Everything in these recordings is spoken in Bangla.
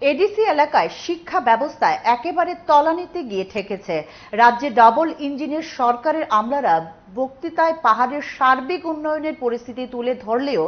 এডিসি এলাকায় শিক্ষা ব্যবস্থায় একেবারে তলানিতে গিয়ে ঠেকেছে। রাজ্যে ডাবল ইঞ্জিনের সরকারের আমলারা বক্তৃতায় পাহাড়ের সার্বিক উন্নয়নের পরিস্থিতি তুলে ধরলেও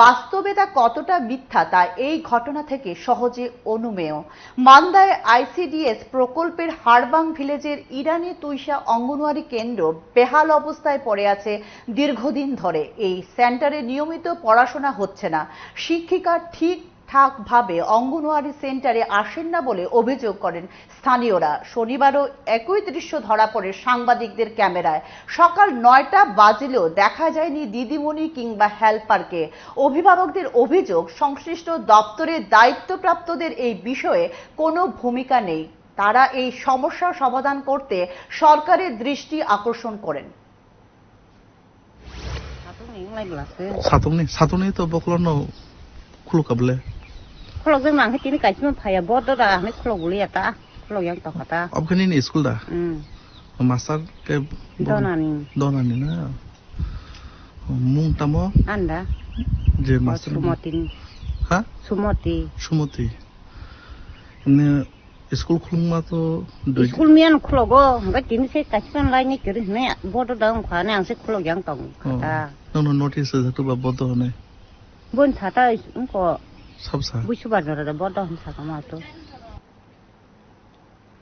বাস্তবে তা কতটা মিথ্যা তা এই ঘটনা থেকে সহজে অনুমেয়। মান্দায় আইসিডিএস প্রকল্পের হারবাং ভিলেজের ইরানি তুইশা অঙ্গনওয়াড়ি কেন্দ্র বেহাল অবস্থায় পড়ে আছে দীর্ঘদিন ধরে। এই সেন্টারে নিয়মিত পড়াশোনা হচ্ছে না, শিক্ষিকা ঠিকঠাকভাবে অঙ্গনওয়াড়ি সেন্টারে আসেন না বলে অভিযোগ করেন স্থানীয়রা। শনিবারও একই দৃশ্য ধরা পড়ে সাংবাদিকদের ক্যামেরায়। সকাল 9টা বাজলেও দেখা যায়নি দিদিমণি কিংবা হেল্পারকে। অভিভাবকদের অভিযোগ, সংশ্লিষ্ট দপ্তরের দায়িত্বপ্রাপ্তদের এই বিষয়ে কোনো ভূমিকা নেই। তারা এই সমস্যার সমাধান করতে সরকারের দৃষ্টি আকর্ষণ করেন। 사동네 또 버클로노 쿨까블레 쿨럭 좀 많이 뛰니 같이면 파야 버더다 하면 쿨럭 올리었다 쿨럭 양 똑같다 업그니니 스쿨다 마스터 게 도나니나 뭉타모 안다 제 마스터 수모틴 하 수모티 근데 स्कूल खुलूंगा तो स्कूल में न खुलोगो हंगा तीन से कचपन लाइने करे ने बोर्ड दाम खाने अंसे खुलो yang tong नो नोटिस है तो बोतो ने बोन छाता उनको सब सा बुशु बाजार दा बोर्ड हम सा कमा तो